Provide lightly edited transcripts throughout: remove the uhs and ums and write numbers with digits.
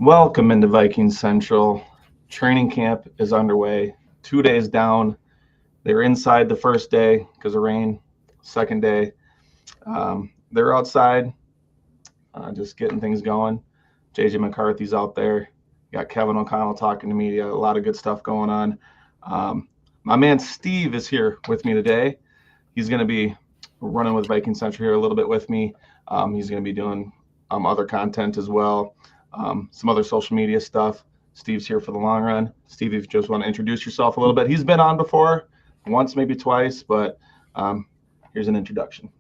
Welcome into Vikings Central. Training camp is underway. 2 days down. They were inside the first day because of rain. Second day, they're outside, just getting things going. JJ McCarthy's out there. Got Kevin O'Connell talking to media. A lot of good stuff going on. My man Steve is here with me today. He's going to be running with Viking Central here a little bit with me. He's going to be doing other content as well, some other social media stuff. Steve's here for the long run. Steve, if you just want to introduce yourself a little bit. He's been on before, once, maybe twice, but here's an introduction.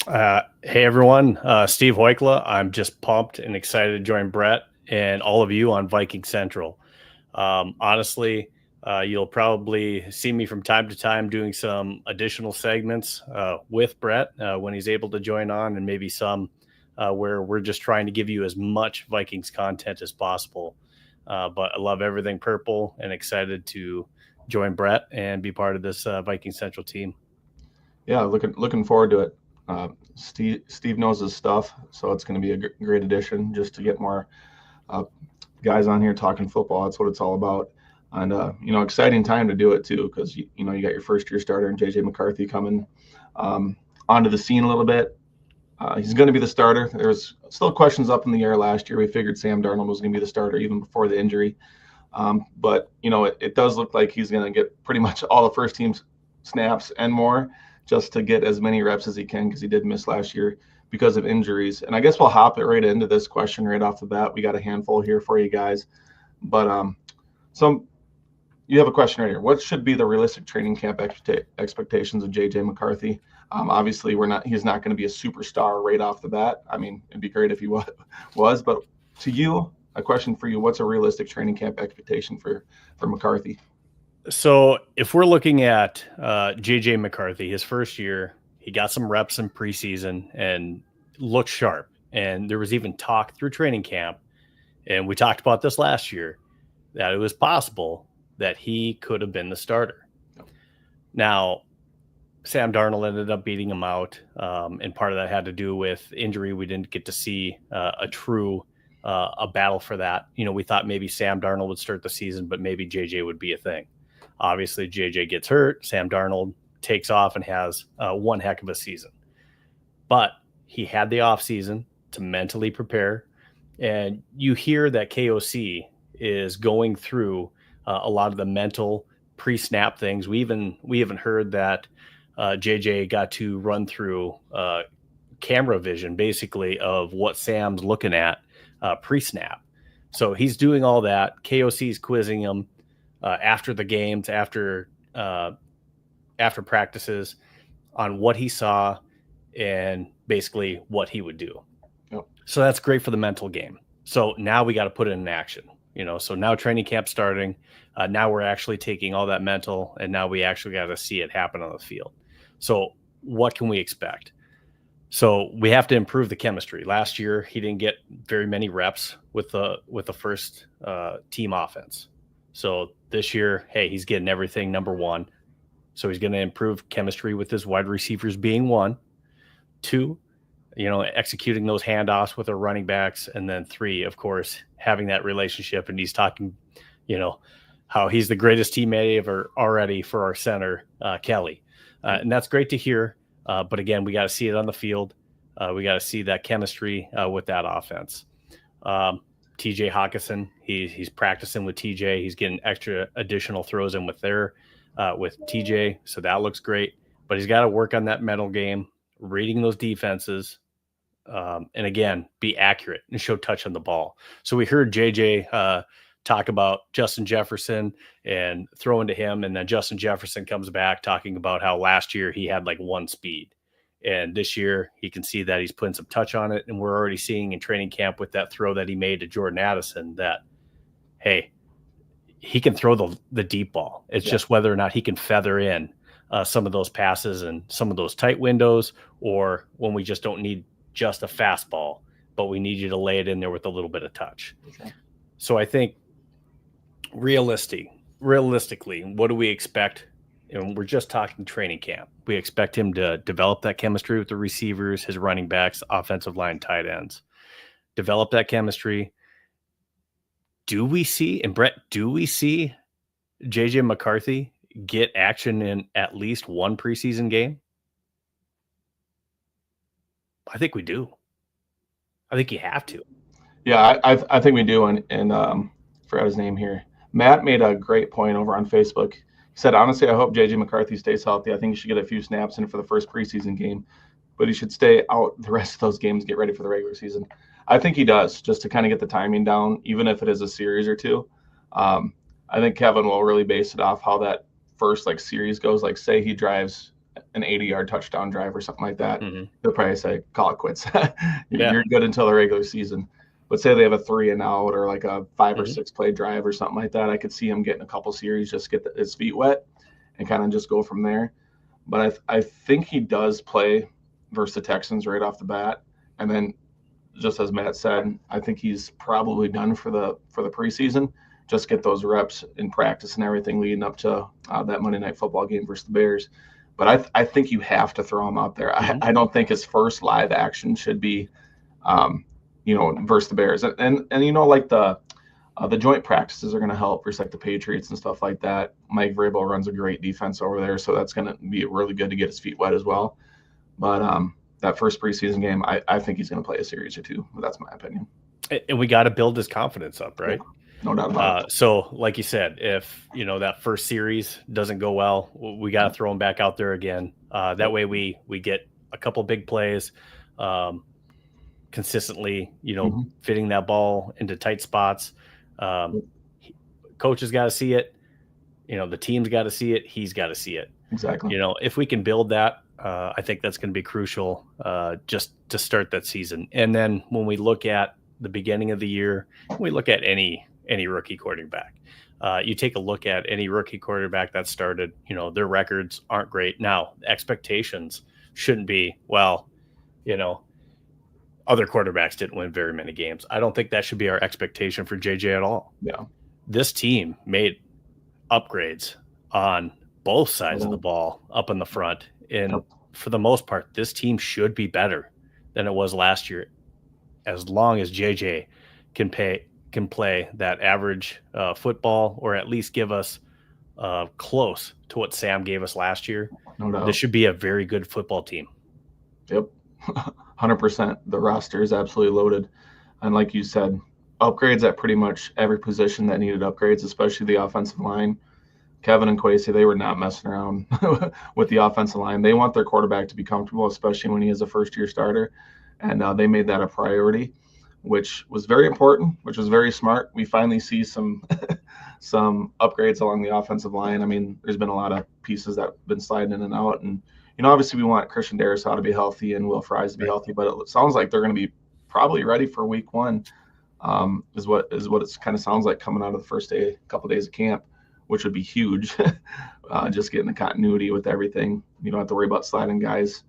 Hey, everyone. Steve Hoykla. I'm just pumped and excited to join Brett and all of you on Viking Central. Honestly, you'll probably see me from time to time doing some additional segments with Brett when he's able to join on, and maybe some where we're just trying to give you as much Vikings content as possible. But I love everything purple and excited to join Brett and be part of this Viking Central team. Yeah, looking forward to it. Steve knows his stuff, so it's going to be a great addition just to get more guys on here talking football. That's what it's all about. And, exciting time to do it, too, because, you got your first-year starter and J.J. McCarthy coming onto the scene a little bit. He's going to be the starter. There's still questions up in the air last year. We figured Sam Darnold was going to be the starter even before the injury. But, it does look like he's going to get pretty much all the first-team snaps and more just to get as many reps as he can, because he did miss last year because of injuries. And I guess we'll hop it right into this question right off the bat. We got a handful here for you guys. But so you have a question right here. What should be the realistic training camp expectations of J.J. McCarthy? Obviously, he's not going to be a superstar right off the bat. I mean, it'd be great if he was. But to you, a question for you, what's a realistic training camp expectation for McCarthy? So if we're looking at J.J. McCarthy, his first year, he got some reps in preseason and looked sharp. And there was even talk through training camp, and we talked about this last year, that it was possible that he could have been the starter. Now, Sam Darnold ended up beating him out, and part of that had to do with injury. We didn't get to see a true a battle for that. We thought maybe Sam Darnold would start the season, but maybe JJ would be a thing. Obviously, JJ gets hurt. Sam Darnold takes off and has one heck of a season. But he had the offseason to mentally prepare. And you hear that KOC is going through a lot of the mental pre-snap things. We even heard that JJ got to run through camera vision, basically, of what Sam's looking at pre-snap. So he's doing all that. KOC's quizzing him after the games, after practices, on what he saw and basically what he would do. Yep. So that's great for the mental game. So now we got to put it in action. So now training camp starting. Now we're actually taking all that mental, and now we actually got to see it happen on the field. So what can we expect? So we have to improve the chemistry. Last year, he didn't get very many reps with the first team offense. So this year, hey, he's getting everything number one. So he's going to improve chemistry with his wide receivers being one. Two, executing those handoffs with our running backs. And then three, of course, having that relationship. And he's talking, how he's the greatest teammate ever already for our center, Kelly. And that's great to hear. But again, we got to see it on the field. We got to see that chemistry with that offense. TJ Hawkinson, he's practicing with TJ. He's getting extra additional throws in with TJ. So that looks great. But he's got to work on that mental game, reading those defenses, and again, be accurate and show touch on the ball. So we heard JJ talk about Justin Jefferson and throwing to him, and then Justin Jefferson comes back talking about how last year he had like one speed. And this year he can see that he's putting some touch on it. And we're already seeing in training camp with that throw that he made to Jordan Addison that, hey, he can throw the deep ball. It's just whether or not he can feather in some of those passes and some of those tight windows, or when we just don't need just a fastball, but we need you to lay it in there with a little bit of touch. Okay. So I think realistically, what do we expect? And we're just talking training camp. We expect him to develop that chemistry with the receivers, his running backs, offensive line, tight ends. Develop that chemistry, do we see JJ McCarthy get action in at least one preseason game? I think we do. I think you have to. Yeah, I think we do. And forgot his name here. Matt made a great point over on Facebook. He said, honestly, I hope JJ McCarthy stays healthy. I think he should get a few snaps in for the first preseason game, but he should stay out the rest of those games, get ready for the regular season. I think he does, just to kind of get the timing down, even if it is a series or two. I think Kevin will really base it off how that first series goes. Like, say he drives an 80-yard touchdown drive or something like that. Mm-hmm. They'll probably say, call it quits. You're good until the regular season. But say they have a 3 and out or like a 5 or 6 play drive or something like that. I could see him getting a couple series, just get his feet wet and kind of just go from there. But I think he does play versus the Texans right off the bat. And then, just as Matt said, I think he's probably done for the preseason. Just get those reps in practice and everything leading up to that Monday Night Football game versus the Bears. But I think you have to throw him out there. I don't think his first live action should be, versus the Bears. And like the joint practices are going to help versus like the Patriots and stuff like that. Mike Vrabel runs a great defense over there, so that's going to be really good to get his feet wet as well. But that first preseason game, I think he's going to play a series or two. But that's my opinion. And we got to build his confidence up, right? Yeah, no doubt about it. So, like you said, if that first series doesn't go well, we got to throw him back out there again. That way, we get a couple big plays, consistently, fitting that ball into tight spots. Coach has got to see it. The team's got to see it. He's got to see it. Exactly. If we can build that, I think that's going to be crucial just to start that season. And then when we look at the beginning of the year, we look at any rookie quarterback. You take a look at any rookie quarterback that started, their records aren't great. Now, expectations shouldn't be, other quarterbacks didn't win very many games. I don't think that should be our expectation for JJ at all. Yeah. This team made upgrades on both sides of the ball up in the front. And for the most part, this team should be better than it was last year, as long as JJ can play that average football, or at least give us close to what Sam gave us last year. No doubt. This should be a very good football team. Yep. 100%. The roster is absolutely loaded. And like you said, upgrades at pretty much every position that needed upgrades, especially the offensive line. Kevin and Kwesi, they were not messing around with the offensive line. They want their quarterback to be comfortable, especially when he is a first-year starter. And they made that a priority, which was very important, which was very smart. We finally see some upgrades along the offensive line. I mean, there's been a lot of pieces that have been sliding in and out. And, obviously we want Christian Darrisaw to be healthy and Will Fries to be healthy, but it sounds like they're going to be probably ready for week one, is what it kind of sounds like coming out of the first couple of days of camp, which would be huge. Just getting the continuity with everything. You don't have to worry about sliding guys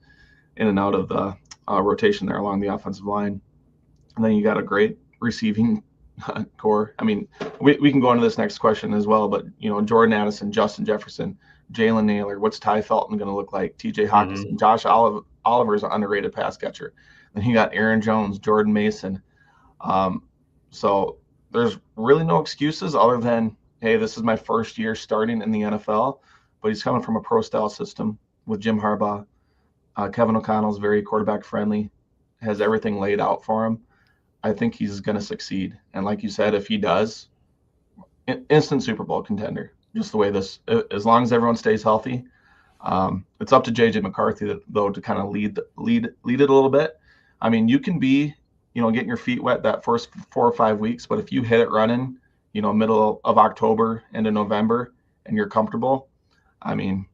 in and out of the rotation there along the offensive line. And then you got a great receiving core. I mean, we can go into this next question as well, but, Jordan Addison, Justin Jefferson, Jalen Naylor, what's Ty Felton going to look like? TJ Hawkinson, Josh Oliver's an underrated pass catcher. Then you got Aaron Jones, Jordan Mason. So there's really no excuses other than, hey, this is my first year starting in the NFL, but he's coming from a pro-style system with Jim Harbaugh. Kevin O'Connell's very quarterback friendly, has everything laid out for him. I think he's going to succeed. And like you said, if he does, instant Super Bowl contender, just the way this, as long as everyone stays healthy. It's up to JJ McCarthy, though, to kind of lead it a little bit. I mean, you can be, getting your feet wet that first 4 or 5 weeks, but if you hit it running, middle of October into November and you're comfortable, I mean,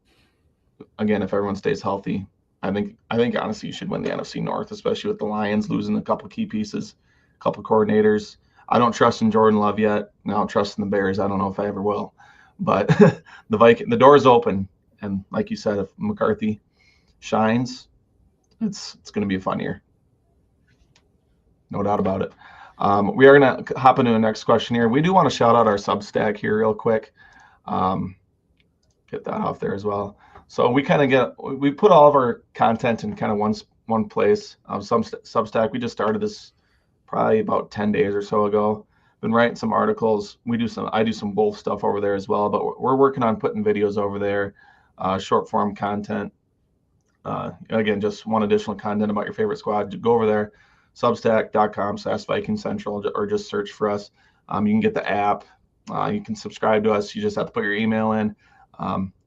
again, if everyone stays healthy, I think honestly you should win the NFC North, especially with the Lions losing a couple key pieces, a couple coordinators. I don't trust in Jordan Love yet. I don't trust in the Bears. I don't know if I ever will. But the door is open, and like you said, if McCarthy shines, it's going to be a fun year. No doubt about it. We are going to hop into the next question here. We do want to shout out our Substack here real quick. Get that off there as well. So we put all of our content in kind of one place. Substack. We just started this probably about 10 days or so ago. been writing some articles. I do some Wolf stuff over there as well, but we're working on putting videos over there, short form content. Again, just one additional content about your favorite squad. Go over there, substack.com/Viking Central, or just search for us. You can get the app. You can subscribe to us. You just have to put your email in.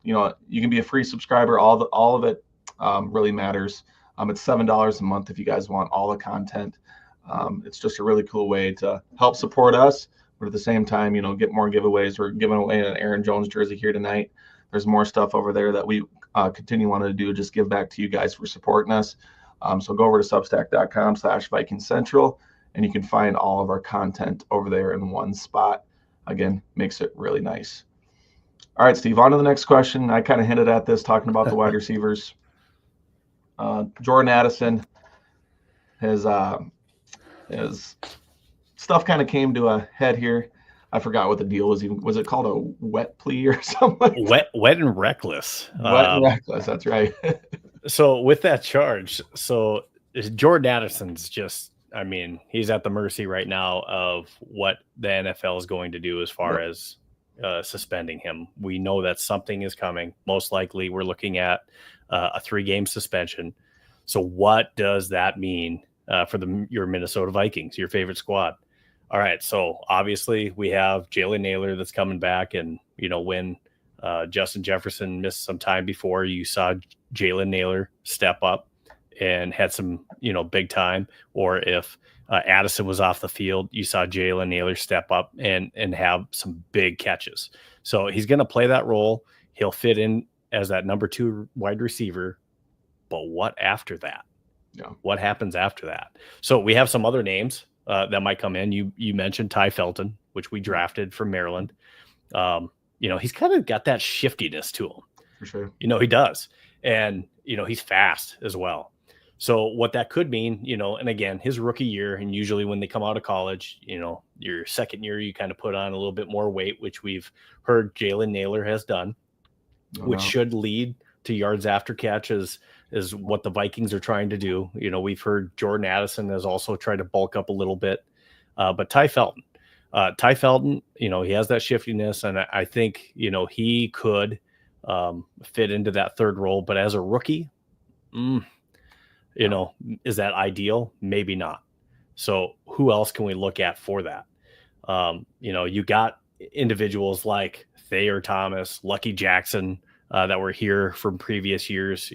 You can be a free subscriber. All of it really matters. It's $7 a month if you guys want all the content. It's just a really cool way to help support us, but at the same time, get more giveaways. We're giving away an Aaron Jones jersey here tonight. There's more stuff over there that we continue wanting to do. Just give back to you guys for supporting us. So go over to substack.com/Viking Central, and you can find all of our content over there in one spot. Again, makes it really nice. All right, Steve, on to the next question. I kind of hinted at this, talking about the wide receivers. Jordan Addison, his stuff kind of came to a head here. I forgot what the deal was. Was it called a wet plea or something? Wet and reckless. Wet and reckless. That's right. So with that charge, so Jordan Addison's just, he's at the mercy right now of what the NFL is going to do as far as suspending him. We know that something is coming. Most likely we're looking at a 3-game suspension. So what does that mean for your Minnesota Vikings, your favorite squad? All right, so obviously we have Jalen Nailor that's coming back, and when Justin Jefferson missed some time before, you saw Jalen Nailor step up and had some big time. Or if Addison was off the field, you saw Jalen Nailor step up and have some big catches. So he's going to play that role. He'll fit in as that number 2 wide receiver. But what after that? Yeah. What happens after that? So we have some other names that might come in. You mentioned Ty Felton, which we drafted from Maryland. He's kind of got that shiftiness to him. For sure. He does. And, he's fast as well. So what that could mean, and again, his rookie year, and usually when they come out of college, your second year, you kind of put on a little bit more weight, which we've heard Jalen Nailor has done, which should lead to yards after catch is what the Vikings are trying to do. We've heard Jordan Addison has also tried to bulk up a little bit, but Ty Felton, he has that shiftiness, and I think, he could fit into that third role. But as a rookie, is that ideal? Maybe not. So who else can we look at for that? You got individuals like Thayer Thomas, Lucky Jackson, that were here from previous years.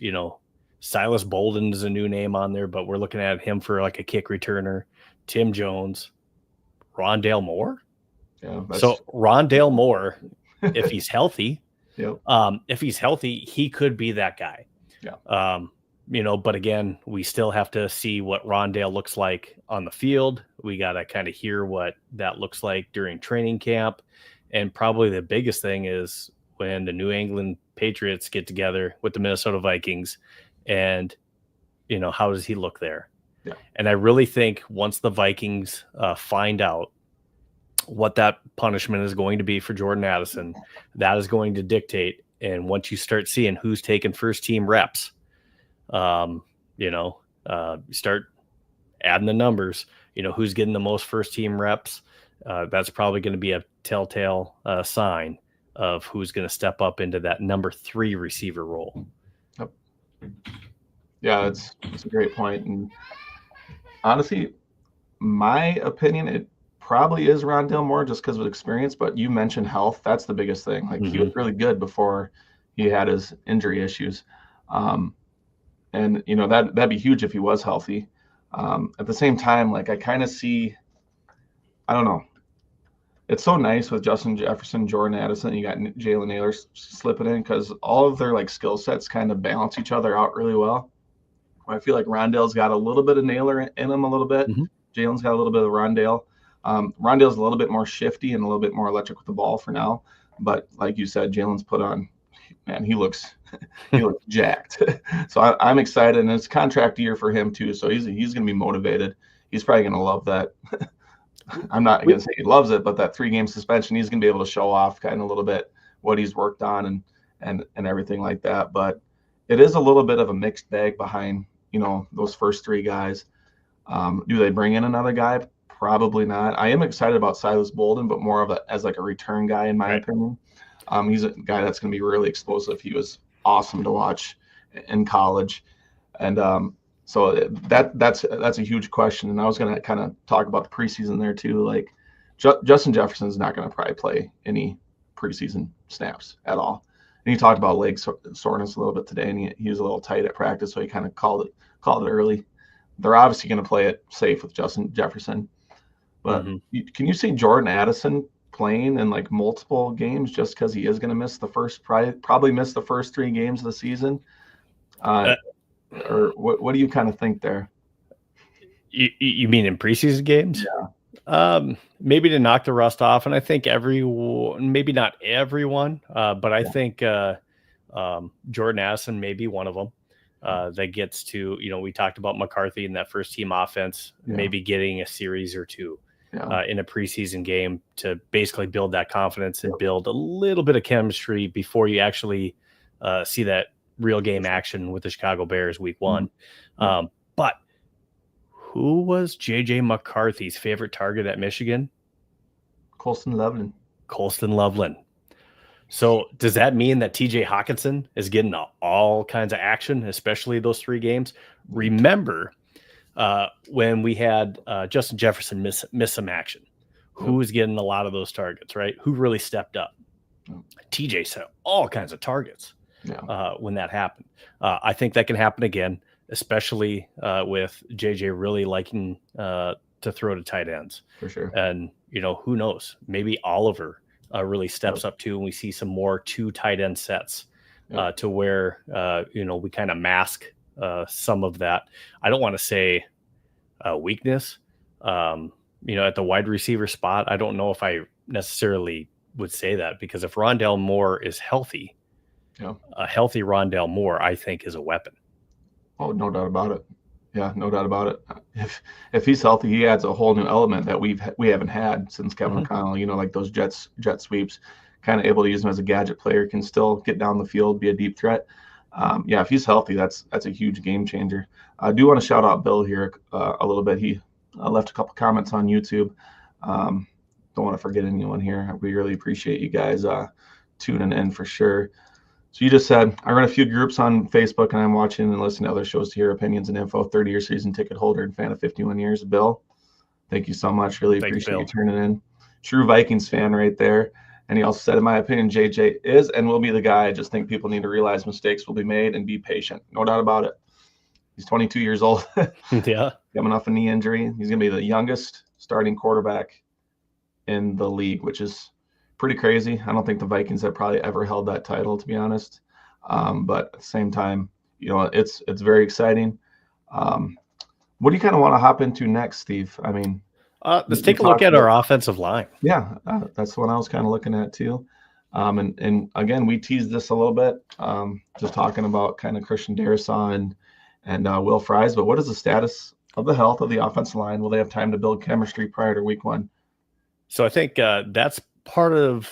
Silas Bolden is a new name on there, but we're looking at him for like a kick returner. Tim Jones, Rondale Moore. Yeah. So Rondale Moore, if he's healthy, yep. If he's healthy, he could be that guy. Yeah. But again, we still have to see what Rondale looks like on the field. We got to kind of hear what that looks like during training camp. And probably the biggest thing is when the New England Patriots get together with the Minnesota Vikings, and, how does he look there? Yeah. And I really think once the Vikings find out what that punishment is going to be for Jordan Addison, that is going to dictate. And once you start seeing who's taking first team reps, start adding the numbers, who's getting the most first team reps. That's probably going to be a telltale sign of who's going to step up into that number 3 receiver role. Yep. Yeah, it's a great point. And honestly, my opinion, it probably is Rondale Moore just because of experience, but you mentioned health. That's the biggest thing. Like he was really good before he had his injury issues. And that'd be huge if he was healthy. At the same time, like I kind of see, I don't know. It's so nice with Justin Jefferson, Jordan Addison. You got Jalen Nailor slipping in because all of their like skill sets kind of balance each other out really well. I feel like Rondale's got a little bit of Nailor in him a little bit. Jalen's got a little bit of Rondale. Rondale's a little bit more shifty and a little bit more electric with the ball for now. But like you said, Jalen's put on, man, he looks jacked. So I'm excited, and it's contract year for him too. So he's going to be motivated. He's probably going to love that. I'm not going to say he loves it, but that 3-game suspension, he's going to be able to show off kind of a little bit what he's worked on and everything like that. But it is a little bit of a mixed bag behind, those first 3 guys. Do they bring in another guy? Probably not. I am excited about Silas Bolden, but more of as like a return guy in my opinion. He's a guy that's going to be really explosive. He was awesome to watch in college, and so that's a huge question. And I was going to kind of talk about the preseason there too. Like Justin Jefferson's not going to probably play any preseason snaps at all. And he talked about leg soreness a little bit today, and he was a little tight at practice, so he kind of called it early. They're obviously going to play it safe with Justin Jefferson. But can you see Jordan Addison playing in like multiple games just because he is going to miss probably miss the first 3 games of the season? Or what do you kind of think there? You mean in preseason games? Yeah. Maybe to knock the rust off. And I think maybe not everyone, but I think Jordan Addison may be one of them. That gets to, we talked about McCarthy in that first team offense, maybe getting a series or 2 in a preseason game to basically build that confidence and build a little bit of chemistry before you actually see that real game action with the Chicago Bears week 1. But who was JJ McCarthy's favorite target at Michigan? Colston Loveland. So does that mean that TJ Hawkinson is getting all kinds of action, especially those 3 games? Remember when we had Justin Jefferson miss some action, who was getting a lot of those targets, right? Who really stepped up? TJ set all kinds of targets when that happened. I think that can happen again, especially with JJ really liking to throw to tight ends. For sure. And, who knows? Maybe Oliver really steps up too, and we see some more 2 tight end sets to where we kind of mask some of that. I don't want to say weakness, at the wide receiver spot. I don't know if I necessarily would say that, because if Rondale Moore is healthy, a healthy Rondale Moore, I think, is a weapon. Oh, no doubt about it. Yeah, no doubt about it. If he's healthy, he adds a whole new element that we haven't had since Kevin O'Connell. Like those jet sweeps, kind of able to use him as a gadget player, can still get down the field, be a deep threat. If he's healthy, that's a huge game changer. I do want to shout out Bill here a little bit. He left a couple comments on YouTube. Don't want to forget anyone here. We really appreciate you guys tuning in for sure. So you just said, I run a few groups on Facebook, and I'm watching and listening to other shows to hear opinions and info. 30-year season ticket holder and fan of 51 years. Bill, thank you so much. Really appreciate you turning in. True Vikings fan right there. And he also said, in my opinion, JJ is and will be the guy. I just think people need to realize mistakes will be made and be patient. No doubt about it. He's 22 years old. Coming off a knee injury. He's going to be the youngest starting quarterback in the league, which is pretty crazy. I don't think the Vikings have probably ever held that title, to be honest. But at the same time, it's very exciting. What do you kind of want to hop into next, Steve? I mean, let's take a look at our offensive line. Yeah, that's what I was kind of looking at too. And again, we teased this a little bit, just talking about kind of Christian Darrisaw and Will Fries. But what is the status of the health of the offensive line? Will they have time to build chemistry prior to week 1? So I think that's part of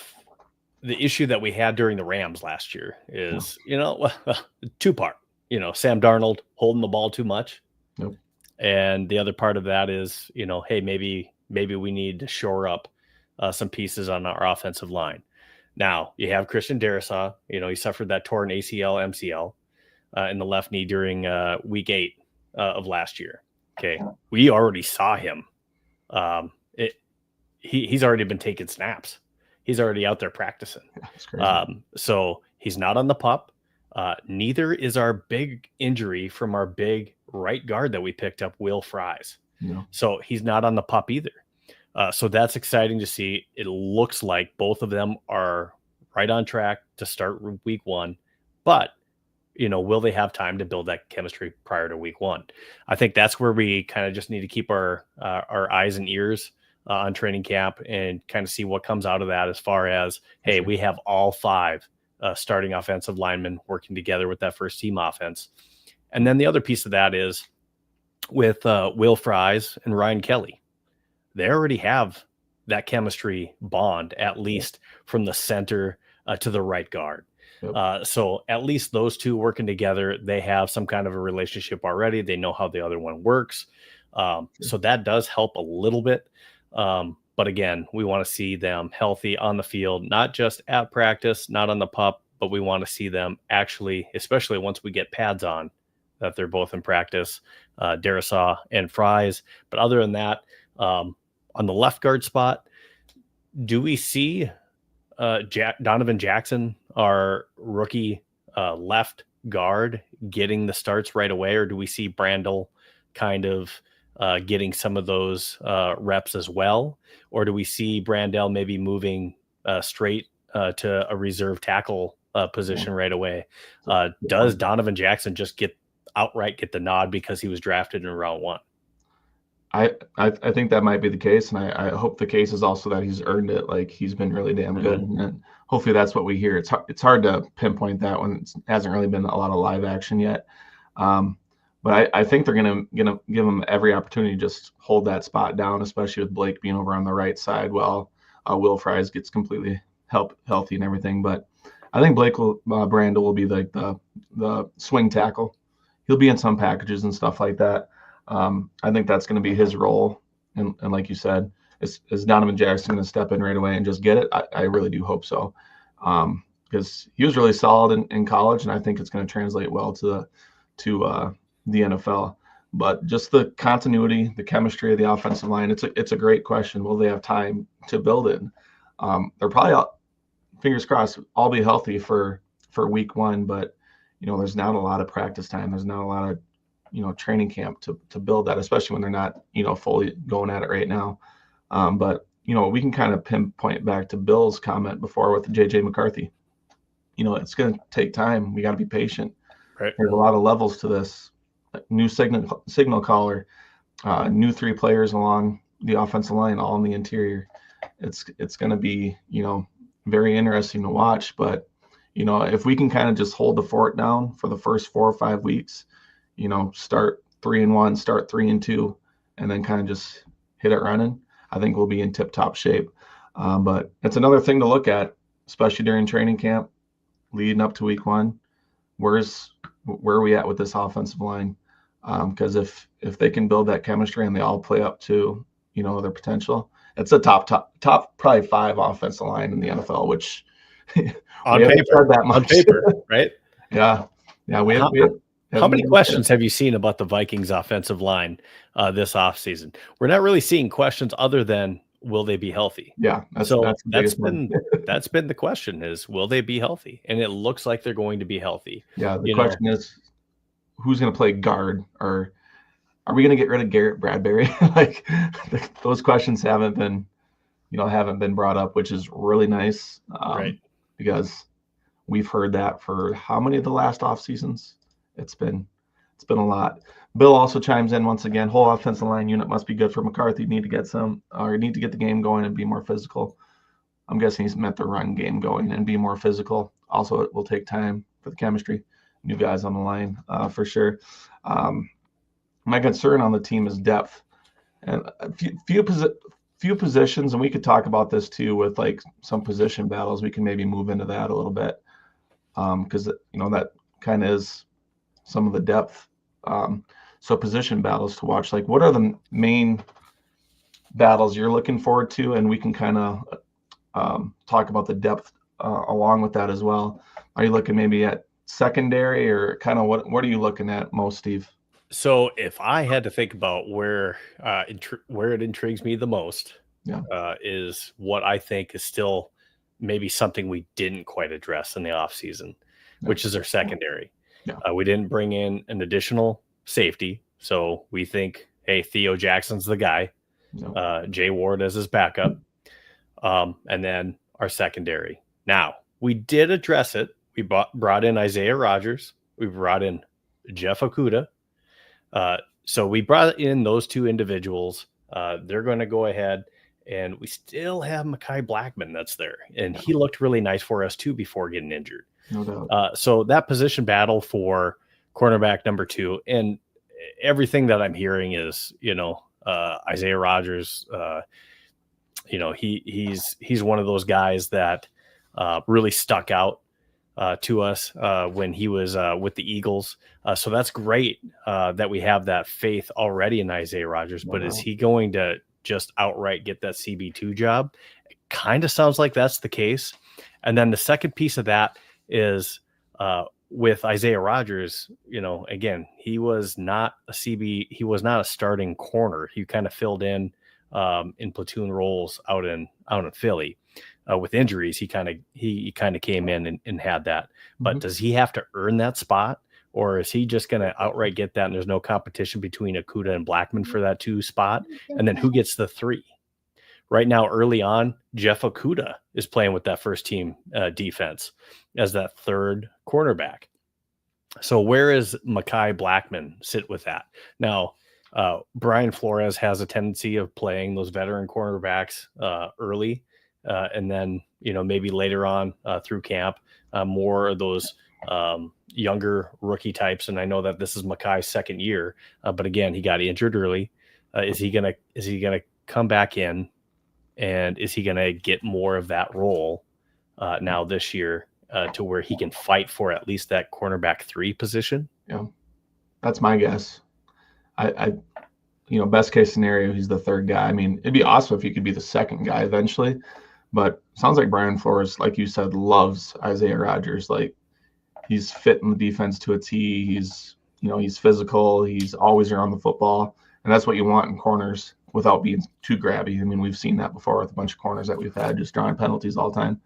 the issue that we had during the Rams last year is, 2-part, Sam Darnold holding the ball too much. Nope. And the other part of that is, hey, maybe we need to shore up some pieces on our offensive line. Now you have Christian Darrisaw, he suffered that torn ACL, MCL in the left knee during week 8 of last year. Okay. We already saw him. He's already been taking snaps. He's already out there practicing. That's crazy. So he's not on the PUP. Neither is our big injury from our big right guard that we picked up, Will Fries. No. So he's not on the PUP either. So that's exciting to see. It looks like both of them are right on track to start week 1. But, will they have time to build that chemistry prior to week 1? I think that's where we kind of just need to keep our eyes and ears on training camp and kind of see what comes out of that as far as, hey, we have all 5 starting offensive linemen working together with that first team offense. And then the other piece of that is with Will Fries and Ryan Kelly. They already have that chemistry bond, at least from the center to the right guard. Yep. So at least those 2 working together, they have some kind of a relationship already. They know how the other one works. So that does help a little bit. But again, we want to see them healthy on the field, not just at practice, not on the pup, but we want to see them actually, especially once we get pads on, that they're both in practice, Darisaw and Fries. But other than that, on the left guard spot, do we see Donovan Jackson, our rookie left guard, getting the starts right away, or do we see Brandel kind of getting some of those reps as well, or do we see Brandel maybe moving straight to a reserve tackle position right away? Does Donovan Jackson just outright get the nod because he was drafted in round 1? I think that might be the case, and I hope the case is also that he's earned it. Like, he's been really damn good, and hopefully that's what we hear. It's hard to pinpoint that when it hasn't really been a lot of live action yet. But I think they're gonna give him every opportunity to just hold that spot down, especially with Blake being over on the right side while Will Fries gets completely healthy and everything. But I think Brandel will be like the swing tackle. He'll be in some packages and stuff like that. I think that's going to be his role. And like you said, is Donovan Jackson going to step in right away and just get it? I really do hope so. Because he was really solid in college, and I think it's going to translate well to the NFL. But just the continuity, the chemistry of the offensive line, it's a great question. Will they have time to build it? They're probably, fingers crossed, all be healthy for week 1, but there's not a lot of practice time. There's not a lot of training camp to build that, especially when they're not, fully going at it right now. But, we can kind of pinpoint back to Bill's comment before with JJ McCarthy. It's going to take time. We got to be patient. Right. There's a lot of levels to this. New signal caller, new 3 players along the offensive line, all in the interior. It's going to be, very interesting to watch. But, if we can kind of just hold the fort down for the first 4 or 5 weeks, start 3-1, start 3-2, and then kind of just hit it running, I think we'll be in tip-top shape. But it's another thing to look at, especially during training camp, leading up to week 1. Where are we at with this offensive line? Because if they can build that chemistry and they all play up to their potential, it's a top probably 5 offensive line in the NFL, which on paper, right? Yeah. How many questions have you seen about the Vikings offensive line this offseason? We're not really seeing questions other than will they be healthy? Yeah. That's been the question, is will they be healthy? And it looks like they're going to be healthy. Yeah. The question is, who's going to play guard, or are we going to get rid of Garrett Bradbury? Like, those questions haven't been brought up, which is really nice. Right. Because we've heard that for how many of the last off seasons? It's been a lot. Bill also chimes in once again. Whole offensive line unit must be good for McCarthy. Need to get the game going and be more physical. I'm guessing he's meant the run game going and be more physical. Also, it will take time for the chemistry. New guys on the line, for sure. My concern on the team is depth, and a few positions, and we could talk about this too with like some position battles. We can maybe move into that a little bit, because that kind of is some of the depth. So position battles to watch. Like, what are the main battles you're looking forward to? And we can kind of talk about the depth along with that as well. Are you looking maybe at secondary, or kind of what are you looking at most, Steve? So if I had to think about where it intrigues me the most, is what I think is still maybe something we didn't quite address in the offseason, which is our secondary. Yeah. We didn't bring in an additional safety, so we think, hey, Theo Jackson's the guy. Jay Ward as his backup, and then our secondary. Now, we did address it. We brought in Isaiah Rodgers. We brought in Jeff Okudah. So we brought in those 2 individuals. They're going to go ahead, and we still have Mekhi Blackman that's there, and he looked really nice for us too before getting injured. No doubt. So that position battle for cornerback number 2, and everything that I'm hearing is, Isaiah Rodgers, he's one of those guys that really stuck out to us when he was with the Eagles. So that's great that we have that faith already in Isaiah Rodgers. But is he going to just outright get that CB2 job? It kind of sounds like that's the case. And then the second piece of that is with Isaiah Rodgers, again, he was not a CB. He was not a starting corner. He kind of filled in platoon roles out in Philly. With injuries, he kind of came in and had that. But does he have to earn that spot, or is he just going to outright get that? And there's no competition between Okudah and Blackman for that 2 spot. And then who gets the 3? Right now, early on, Jeff Okudah is playing with that first team defense as that 3rd cornerback. So where is Mekhi Blackman sit with that? Now, Brian Flores has a tendency of playing those veteran cornerbacks early. And then, maybe later on through camp, more of those younger rookie types. And I know that this is Mekhi's 2nd year, but again, he got injured early. Is he gonna come back in, and is he gonna get more of that role now this year to where he can fight for at least that cornerback 3 position? Yeah, that's my guess. I best case scenario, he's the 3rd guy. I mean, it'd be awesome if he could be the 2nd guy eventually. But sounds like Brian Flores, like you said, loves Isaiah Rodgers. Like, he's fitting the defense to a T. He's physical. He's always around the football. And that's what you want in corners without being too grabby. I mean, we've seen that before with a bunch of corners that we've had just drawing penalties all the time.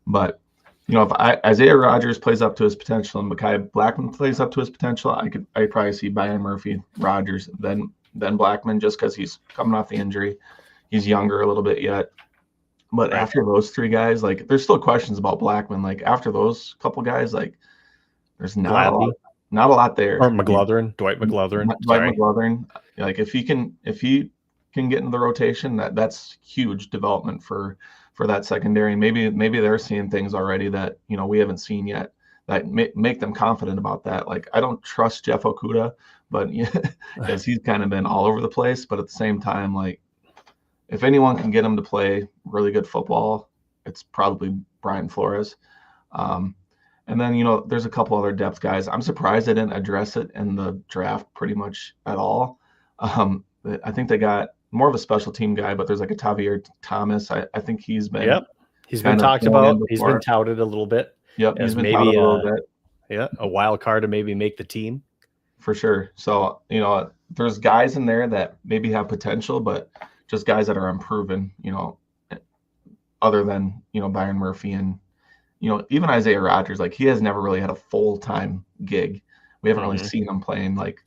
But, if Isaiah Rodgers plays up to his potential and Mekhi Blackman plays up to his potential, I probably see Byron Murphy, Rodgers, then Blackman, just because he's coming off the injury. He's younger a little bit yet. But after those 3 guys, like, there's still questions about Blackman. Like, after those couple guys, like, there's not a lot there. Or McGlothern, Dwight McGlothern. McGlothern. Like, if he can get into the rotation, that's huge development for that secondary. Maybe they're seeing things already that we haven't seen yet that make them confident about that. Like, I don't trust Jeff Okudah, but because he's kind of been all over the place. But at the same time, like, if anyone can get him to play really good football, it's probably Brian Flores. And then, there's a couple other depth guys. I'm surprised they didn't address it in the draft pretty much at all. I think they got more of a special team guy, but there's like a Tavier Thomas. I think he's been he's been talked about. He's been touted a little bit. Yep, he's been touted a little bit. Yeah, a wild card to maybe make the team. For sure. So, there's guys in there that maybe have potential, but just guys that are unproven, other than, Byron Murphy and, even Isaiah Rodgers. Like, he has never really had a full-time gig. We haven't really seen him playing, like,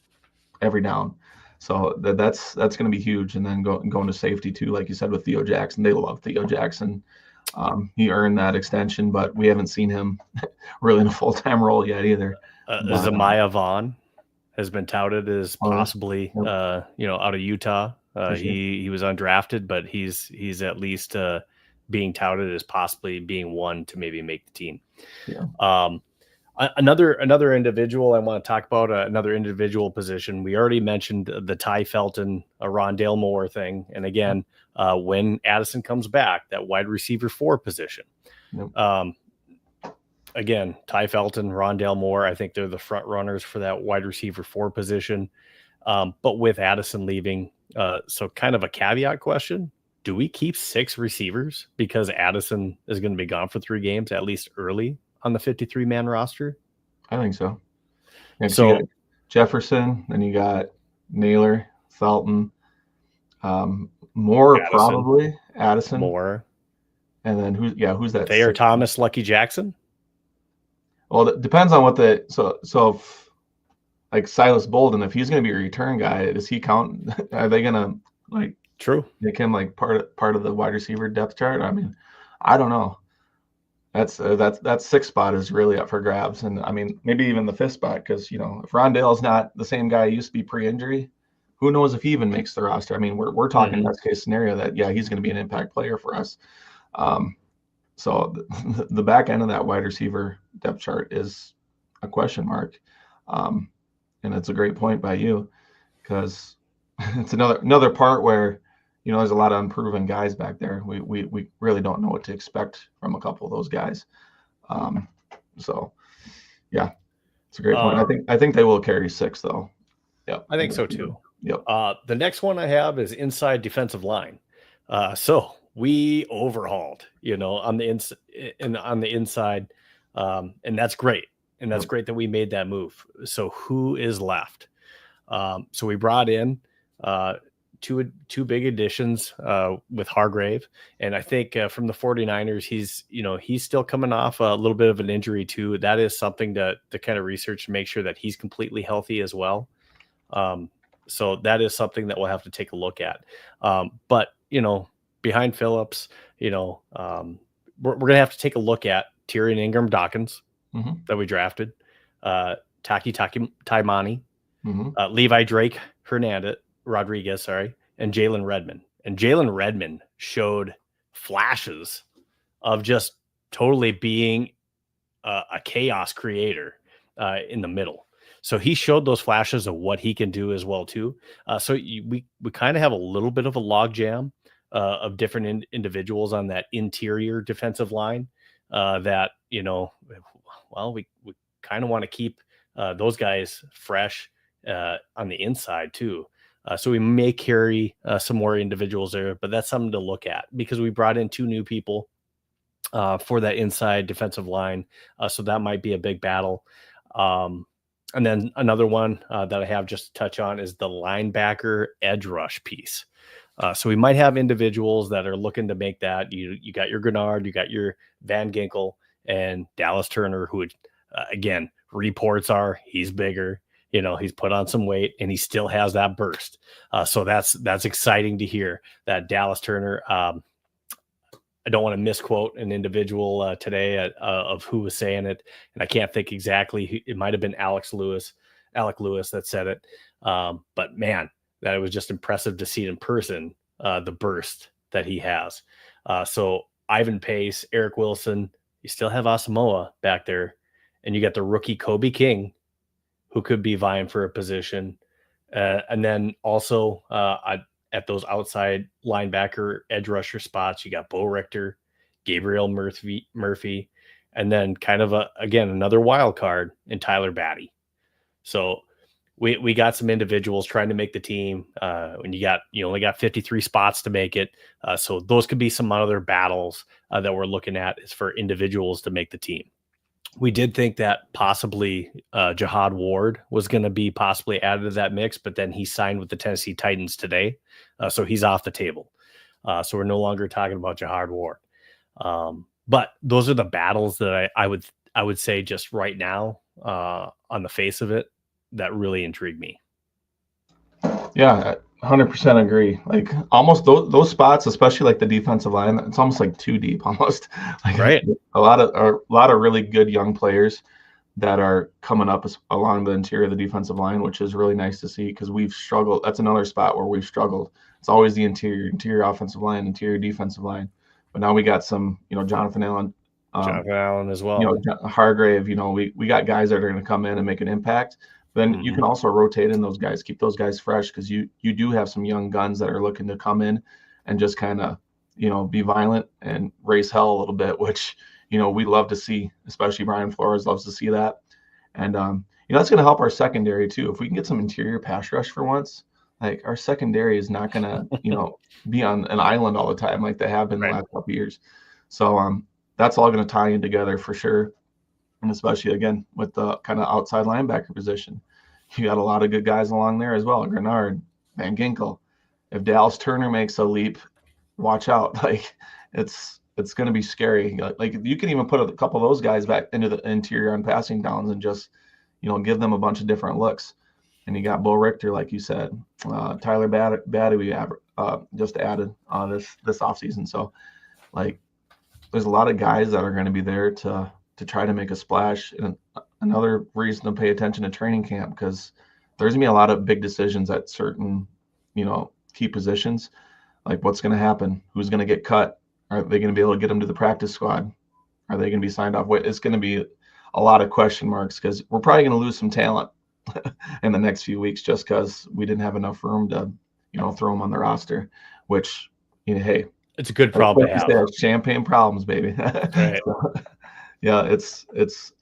every down. So that's going to be huge. And then going to safety too, like you said, with Theo Jackson. They love Theo Jackson. He earned that extension, but we haven't seen him really in a full-time role yet either. Zamaya Vaughn has been touted as possibly, out of Utah. He was undrafted, but he's at least being touted as possibly being one to maybe make the team. Yeah. Another individual I want to talk about, another individual position. We already mentioned the Ty Felton, Rondale Moore thing. And again, when Addison comes back, that wide receiver 4 position. Yep. Again, Ty Felton, Rondale Moore, I think they're the front runners for that wide receiver 4 position. But with Addison leaving, so kind of a caveat question. Do we keep 6 receivers because Addison is going to be gone for 3 games, at least early on the 53-man roster? I think so. And so you got Jefferson, then you got Naylor, Felton, Moore, Addison, probably Addison, Moore, and then who's that? Thayer Thomas, Lucky Jackson. Well, it depends on what if, like, Silas Bolden, if he's going to be a return guy, does he count? Are they going to, like, true make him like part of the wide receiver depth chart? I mean, I don't know. That 6th spot is really up for grabs, and I mean, maybe even the 5th spot, because if Rondale's not the same guy he used to be pre-injury, who knows if he even makes the roster? I mean, we're talking best case scenario that he's going to be an impact player for us. So the back end of that wide receiver depth chart is a question mark, and it's a great point by you, because it's another part where there's a lot of unproven guys back there. We really don't know what to expect from a couple of those guys. So, yeah, it's a great point. I think they will carry 6 though. Yep. I think so too. Yep. The next one I have is inside defensive line. So we overhauled, on the inside, and that's great. And that's great that we made that move. So who is left? So we brought in two big additions with Hargrave, and I think from the 49ers, he's still coming off a little bit of an injury too. That is something to kind of research to make sure that he's completely healthy as well. So that is something that we'll have to take a look at. But behind Phillips, we're gonna have to take a look at Tyrion Ingram Dawkins that we drafted, Taki Taimani, Levi Drake Rodriguez, and Jalen Redmond. And Jalen Redmond showed flashes of just totally being a chaos creator in the middle. So he showed those flashes of what he can do as well too. So we kind of have a little bit of a log jam of different individuals on that interior defensive line that we kind of want to keep those guys fresh on the inside too. So we may carry some more individuals there, but that's something to look at because we brought in 2 new people for that inside defensive line. So that might be a big battle. And then another one that I have just to touch on is the linebacker edge rush piece. So we might have individuals that are looking to make that. You got your Grenard, you got your Van Ginkel, and Dallas Turner, who again, reports are he's bigger. He's put on some weight and he still has that burst. So that's exciting to hear that Dallas Turner. I don't want to misquote an individual today of who was saying it, and I can't think exactly. It might have been Alec Lewis that said it. But man, that it was just impressive to see it in person, the burst that he has. So Ivan Pace, Eric Wilson, you still have Asamoah back there, and you got the rookie Kobe King, who could be vying for a position. And then also at those outside linebacker edge rusher spots, you got Bo Richter, Gabriel Murphy, and then kind of another wild card in Tyler Batty. So we got some individuals trying to make the team. When you only got 53 spots to make it. So those could be some other battles that we're looking at is for individuals to make the team. We did think that possibly Jihad Ward was going to be possibly added to that mix, but then he signed with the Tennessee Titans today. So he's off the table. So we're no longer talking about Jihad Ward. But those are the battles that I would say just right now on the face of it that really intrigued me. Yeah, 100% agree. Like almost those spots, especially like the defensive line, it's almost like too deep almost. Like right. A lot of really good young players that are coming up along the interior of the defensive line, which is really nice to see because we've struggled. That's another spot where we've struggled. It's always the interior offensive line, interior defensive line. But now we got some, Jonathan Allen. Jonathan Allen as well. Hargrave, we got guys that are going to come in and make an impact. Then you can also rotate in those guys, keep those guys fresh because you do have some young guns that are looking to come in and just kind of, be violent and raise hell a little bit, which, we love to see, especially Brian Flores loves to see that. And, that's going to help our secondary too. If we can get some interior pass rush for once, like our secondary is not going to, be on an island all the time like they have been the last couple of years. So that's all going to tie in together for sure. And especially, again, with the kind of outside linebacker position. You got a lot of good guys along there as well. Grenard, Van Ginkel. If Dallas Turner makes a leap, watch out. Like, it's going to be scary. Like, you can even put a couple of those guys back into the interior on passing downs and just, give them a bunch of different looks. And you got Bo Richter, like you said. Tyler Batty we just added this offseason. So, like, there's a lot of guys that are going to be there to try to make a splash. And another reason to pay attention to training camp, because there's gonna be a lot of big decisions at certain, key positions, like what's going to happen, who's going to get cut, are they going to be able to get them to the practice squad, are they going to be signed off? It's going to be a lot of question marks because we're probably going to lose some talent in the next few weeks just because we didn't have enough room to, throw them on the roster, which, hey, it's a good problem to have. Champagne problems, baby. Right. Yeah, it's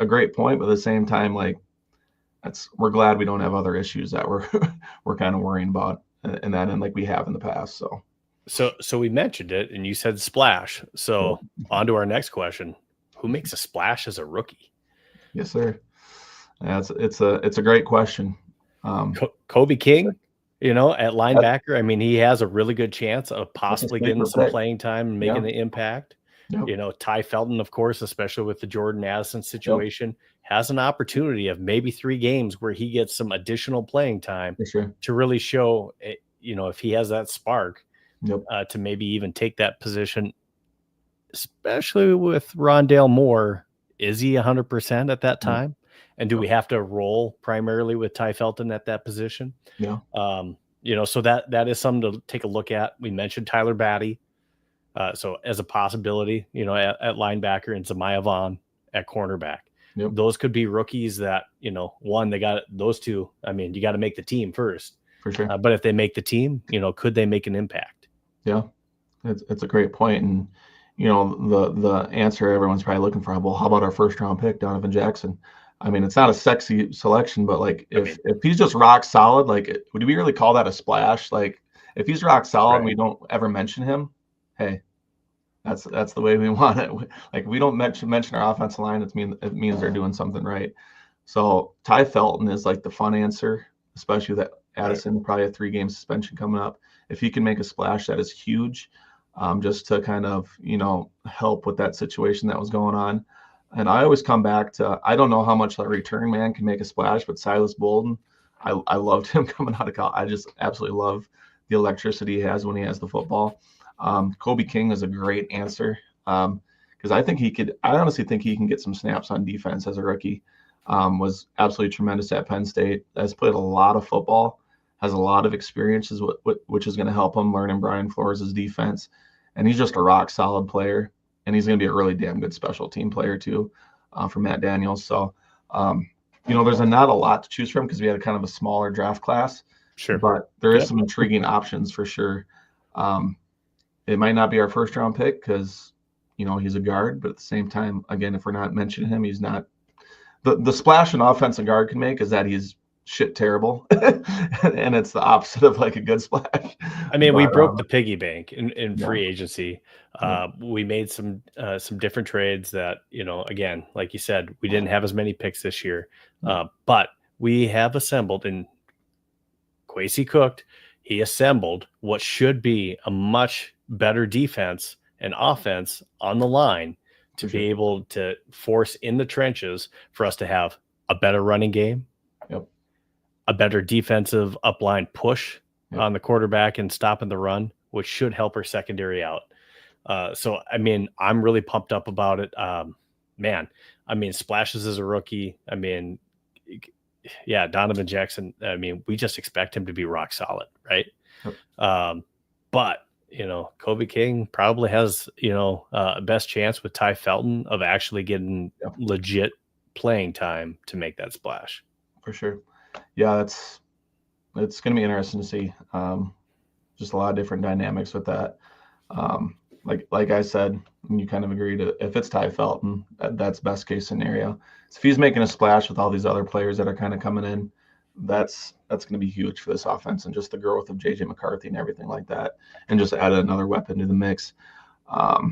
a great point, but at the same time, like we're glad we don't have other issues that we're kind of worrying about and that end like we have in the past. So we mentioned it, and you said splash. So on to our next question: who makes a splash as a rookie? Yes, sir. Yeah, it's a great question. Kobe King, at linebacker. I mean, he has a really good chance of possibly getting some playing time and making an impact. Yep. Ty Felton, of course, especially with the Jordan Addison situation, has an opportunity of maybe 3 games where he gets some additional playing time to really show, if he has that spark, to maybe even take that position, especially with Rondale Moore. Is he 100% at that time? And do we have to roll primarily with Ty Felton at that position? Yeah. So that is something to take a look at. We mentioned Tyler Batty. So as a possibility, at linebacker, and Zamiah Vaughn at cornerback. Yep. Those could be rookies that, one, they got those two. I mean, you got to make the team first. For sure. But if they make the team, could they make an impact? Yeah, it's a great point. And, the answer everyone's probably looking for, well, how about our first round pick, Donovan Jackson? I mean, it's not a sexy selection, but like if he's just rock solid, like would we really call that a splash? Like if he's rock solid and we don't ever mention him, hey, that's the way we want it. Like we don't mention our offensive line, it means they're doing something right. So Ty Felton is like the fun answer, especially with Addison, probably a 3-game suspension coming up. If he can make a splash, that is huge. Just to kind of, help with that situation that was going on. And I always come back to, I don't know how much that return man can make a splash, but Silas Bolden, I loved him coming out of college. I just absolutely love the electricity he has when he has the football. Kobe King is a great answer because I honestly think he can get some snaps on defense as a rookie. Was absolutely tremendous at Penn State, has played a lot of football, has a lot of experiences, which is going to help him learn in Brian Flores' defense. And he's just a rock solid player. And he's going to be a really damn good special team player too for Matt Daniels. So, there's not a lot to choose from because we had kind of a smaller draft class. Sure. But there is some intriguing options for sure. It might not be our first round pick because, he's a guard. But at the same time, again, if we're not mentioning him, he's not. The splash an offensive guard can make is that he's shit terrible. And it's the opposite of like a good splash. I mean, we broke the piggy bank in free agency. We made some different trades that, again, like you said, we didn't have as many picks this year. But we have assembled, and Kwesi Cooked, he assembled what should be a much better defense and offense on the line to be able to force in the trenches for us to have a better running game, a better defensive upline push on the quarterback and stopping the run, which should help our secondary out. So, I mean, I'm really pumped up about it. Man, I mean, splashes as a rookie. I mean, Donovan Jackson, I mean, we just expect him to be rock solid, right? But, Kobe King probably has, best chance with Ty Felton of actually getting legit playing time to make that splash. For sure. Yeah, it's going to be interesting to see. Just a lot of different dynamics with that. Like I said, and you kind of agreed, if it's Ty Felton, that's best case scenario. So if he's making a splash with all these other players that are kind of coming in, that's going to be huge for this offense and just the growth of JJ McCarthy and everything like that, and just add another weapon to the mix. I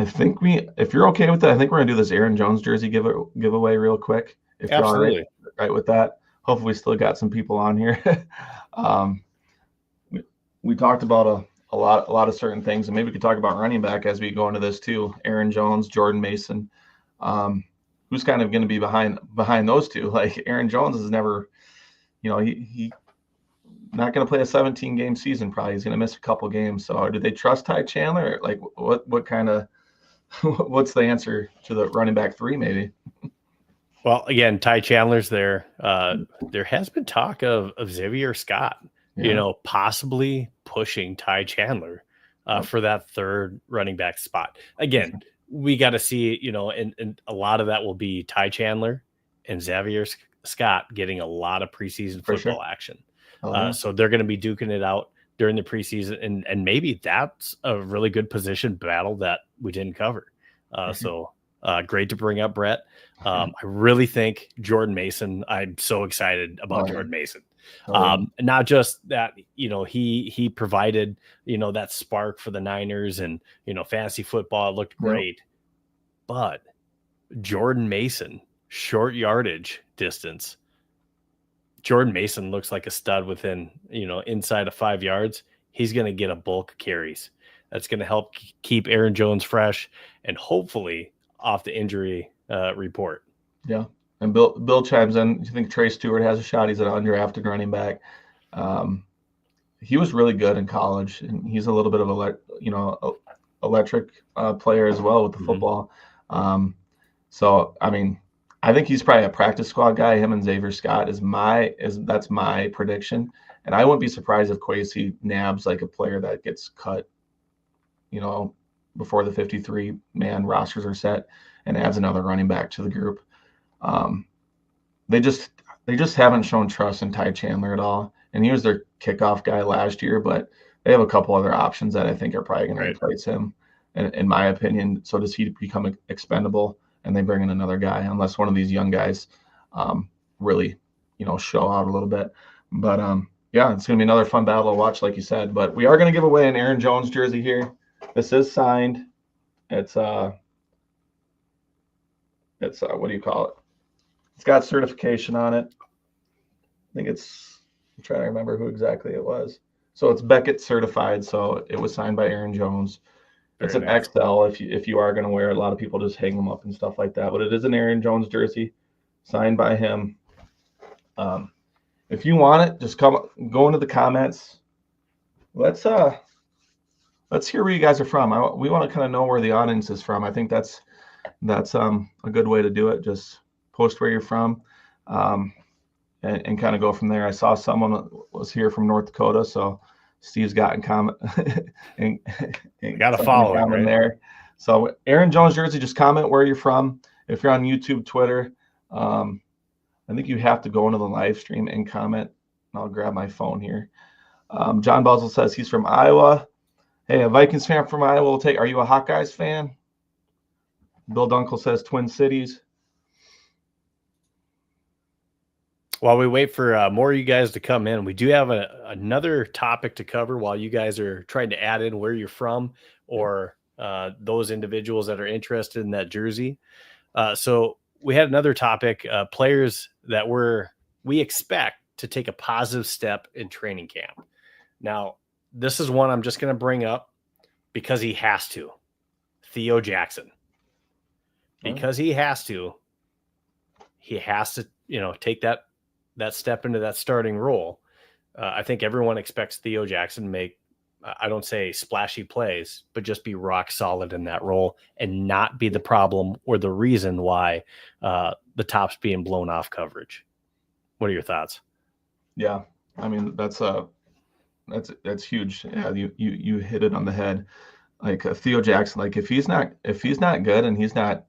think if you're okay with that, I think we're going to do this Aaron Jones jersey giveaway real quick. If Absolutely. You're all right with that. Hopefully we still got some people on here. We talked about a lot of certain things, and maybe we could talk about running back as we go into this too. Aaron Jones, Jordan Mason, who's kind of going to be behind those two. Like Aaron Jones is never, he not going to play a 17-game season. Probably he's going to miss a couple games. So do they trust Ty Chandler? Like what kind of what's the answer to the running back 3 maybe? Well, again, Ty Chandler's there. There has been talk of Xavier Scott, possibly pushing Ty Chandler for that third running back spot. Again, we got to see, and a lot of that will be Ty Chandler and Xavier Scott getting a lot of preseason football action. So they're going to be duking it out during the preseason, and maybe that's a really good position battle that we didn't cover. So Great to bring up, Brett. I really think Jordan Mason. I'm so excited about Jordan Mason. Not just that, he provided, that spark for the Niners and, fantasy football looked great, but Jordan Mason, short yardage distance. Jordan Mason looks like a stud within, inside of 5 yards. He's going to get a bulk of carries. That's going to help keep Aaron Jones fresh and hopefully off the injury report. Yeah. And Bill chimes in. You think Trey Stewart has a shot? He's an undrafted running back. He was really good in college, and he's a little bit of electric player as well with the football. So I mean, I think he's probably a practice squad guy. Him and Xavier Scott that's my prediction. And I wouldn't be surprised if Kwesi nabs like a player that gets cut, before the 53-man rosters are set, and adds another running back to the group. They just haven't shown trust in Ty Chandler at all. And he was their kickoff guy last year, but they have a couple other options that I think are probably going to replace him, in my opinion. So does he become expendable and they bring in another guy, unless one of these young guys really, show out a little bit. But yeah, it's going to be another fun battle to watch, like you said. But we are going to give away an Aaron Jones jersey here. This is signed. It's what do you call it? It's got certification on it. I think I'm trying to remember who exactly it was. So it's Beckett certified. So it was signed by Aaron Jones. It's an XL if you are going to wear it. A lot of people just hang them up and stuff like that. But it is an Aaron Jones jersey signed by him. If you want it, just go into the comments. Let's hear where you guys are from. We want to kind of know where the audience is from. I think that's a good way to do it. Just post where you're from, and kind of go from there. I saw someone was here from North Dakota, so Steve's got in comment. and got to follow it right there. So Aaron Jones jersey, just comment where you're from. If you're on YouTube, Twitter, I think you have to go into the live stream and comment. I'll grab my phone here. John Buzzle says he's from Iowa. Hey, a Vikings fan from Iowa will take. Are you a Hawkeyes fan? Bill Dunkel says Twin Cities. While we wait for more of you guys to come in, we do have another topic to cover while you guys are trying to add in where you're from or those individuals that are interested in that jersey. So we had another topic, players that we expect to take a positive step in training camp. Now, this is one I'm just going to bring up because he has to. Theo Jackson. Because he has to, take that step into that starting role. I think everyone expects Theo Jackson to make, I don't say splashy plays, but just be rock solid in that role and not be the problem or the reason why the top's being blown off coverage. What are your thoughts? Yeah, I mean that's huge. Yeah, you hit it on the head. Like Theo Jackson, like if he's not good and he's not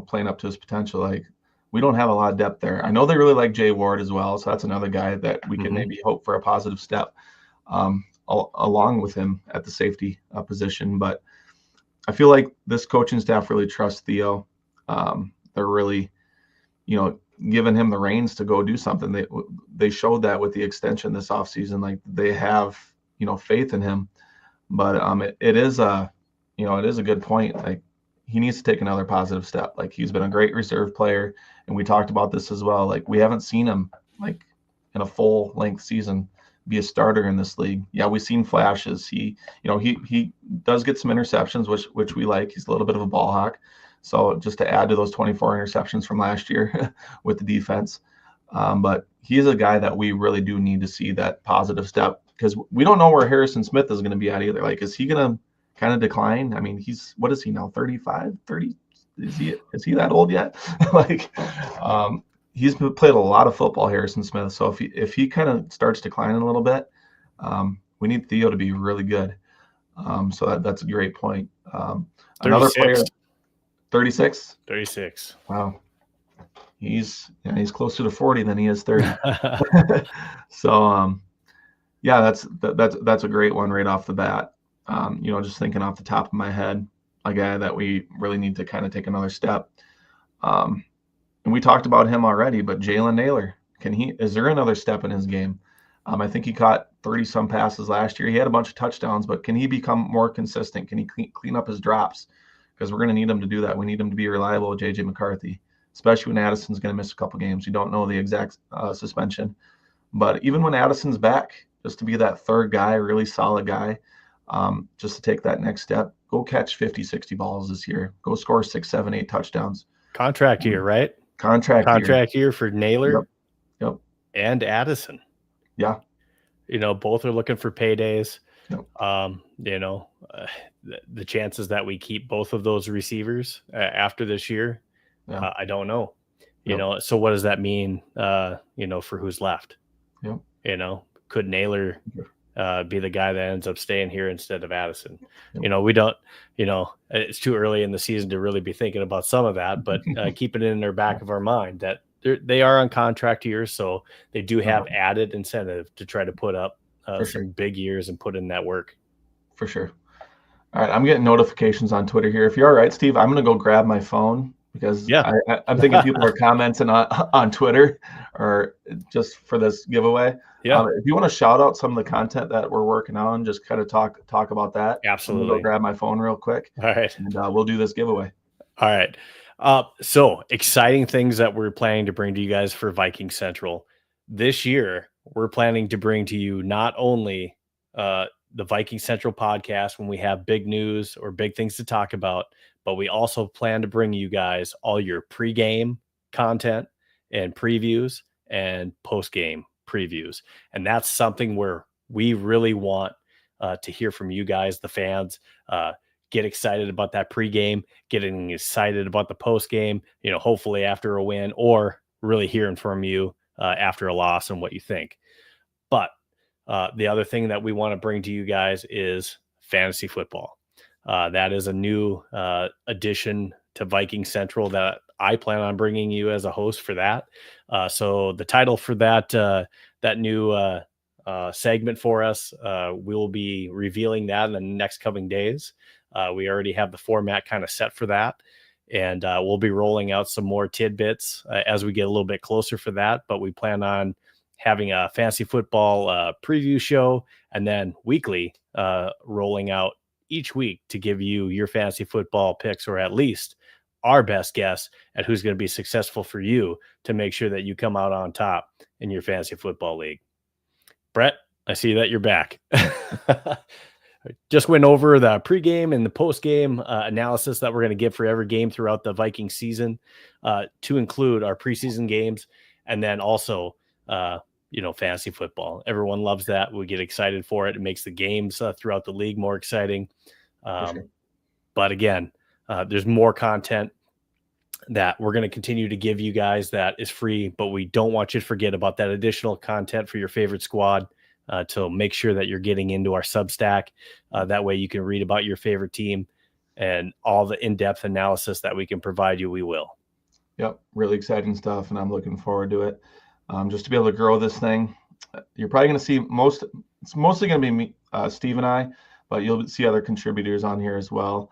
playing up to his potential, like we don't have a lot of depth there. I know they really like Jay Ward as well, so that's another guy that we can maybe hope for a positive step along with him at the safety position. But I feel like this coaching staff really trusts Theo. They're really, giving him the reins to go do something. They showed that with the extension this offseason. Like they have, faith in him. But it is a good point. Like he needs to take another positive step. Like he's been a great reserve player, and we talked about this as well. Like we haven't seen him like in a full length season be a starter in this league. Yeah, we've seen flashes. He does get some interceptions, which we like. He's a little bit of a ball hawk. So just to add to those 24 interceptions from last year with the defense. But he's a guy that we really do need to see that positive step, because we don't know where Harrison Smith is going to be at either. Like, is he going to kind of decline? I mean, what is he now? 35, 30? Is he that old yet? He's played a lot of football, Harrison Smith. So if he kind of starts declining a little bit, we need Theo to be really good. So that's a great point. Another player, 36. 36. Wow. He's closer to 40 than he is 30. So yeah, that's a great one right off the bat. Just thinking off the top of my head. a guy that we really need to kind of take another step. And we talked about him already, but Jalen Naylor, is there another step in his game? I think he caught 30 some passes last year. He had a bunch of touchdowns, but can he become more consistent? Can he clean up his drops? Because we're going to need him to do that. We need him to be reliable with JJ McCarthy, especially when Addison's going to miss a couple games. You don't know the exact suspension. But even when Addison's back, just to be that third guy, really solid guy, just to take that next step, go catch 50, 60 balls this year. Go score 6, 7, 8 touchdowns. Contract year, right? Contract year for Naylor. Yep. And Addison. Yeah. Both are looking for paydays. Yep. The chances that we keep both of those receivers after this year, I don't know. So what does that mean, for who's left? Yep. Could Naylor be the guy that ends up staying here instead of Addison? Yep. We don't, it's too early in the season to really be thinking about some of that, but keep it in the back of our mind that they are on contract years, so they do have added incentive to try to put up some big years and put in that work. For sure. All right, I'm getting notifications on Twitter here. If you're all right, Steve, I'm going to go grab my phone because I'm thinking people are commenting on Twitter or just for this giveaway. Yeah. If you want to shout out some of the content that we're working on, just kind of talk about that. Absolutely. I'm going to go grab my phone real quick. All right. And we'll do this giveaway. All right. So exciting things that we're planning to bring to you guys for Viking Central this year. We're planning to bring to you not only the Viking Central podcast when we have big news or big things to talk about, but we also plan to bring you guys all your pregame content and previews and postgame previews. And that's something where we really want to hear from you guys, the fans. Get excited about that pregame, getting excited about the postgame, hopefully after a win, or really hearing from you after a loss and what you think. But the other thing that we want to bring to you guys is fantasy football. That is a new addition to Viking Central that I plan on bringing you as a host for that. So the title for that new segment for us, we'll be revealing that in the next coming days. We already have the format kind of set for that, and we'll be rolling out some more tidbits as we get a little bit closer for that. But we plan on having a fantasy football preview show, and then weekly rolling out each week to give you your fantasy football picks, or at least our best guess at who's going to be successful for you to make sure that you come out on top in your fantasy football league. Brett, I see that you're back. Just went over the pregame and the postgame analysis that we're going to give for every game throughout the Viking season, to include our preseason games, and then also, fantasy football. Everyone loves that. We get excited for it. It makes the games throughout the league more exciting. Sure. But again, there's more content that we're going to continue to give you guys that is free, but we don't want you to forget about that additional content for your favorite squad. To make sure that you're getting into our Substack. That way you can read about your favorite team and all the in-depth analysis that we can provide you, we will. Yep, really exciting stuff, and I'm looking forward to it. Just to be able to grow this thing. You're probably going to see it's mostly going to be me, Steve and I, but you'll see other contributors on here as well,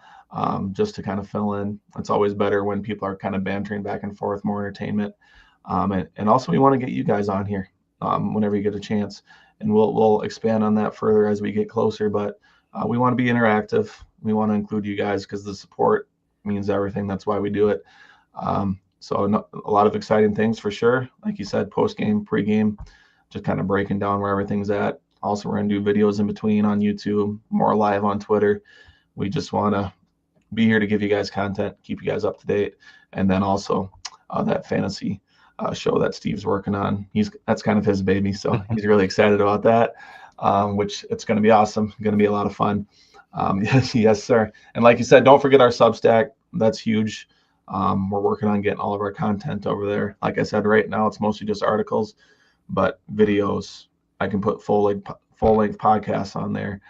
just to kind of fill in. It's always better when people are kind of bantering back and forth, more entertainment. And also we want to get you guys on here whenever you get a chance. And we'll expand on that further as we get closer. But we want to be interactive. We want to include you guys because the support means everything. That's why we do it. So a lot of exciting things for sure. Like you said, post-game, pre-game, just kind of breaking down where everything's at. Also, we're going to do videos in between on YouTube, more live on Twitter. We just want to be here to give you guys content, keep you guys up to date. And then also that fantasy show that Steve's working on. That's kind of his baby, so he's really excited about that, which it's going to be awesome. Going to be a lot of fun. Yes, sir. And like you said, don't forget our Substack. That's huge. We're working on getting all of our content over there. Like I said, right now it's mostly just articles, but videos. I can put full length podcasts on there,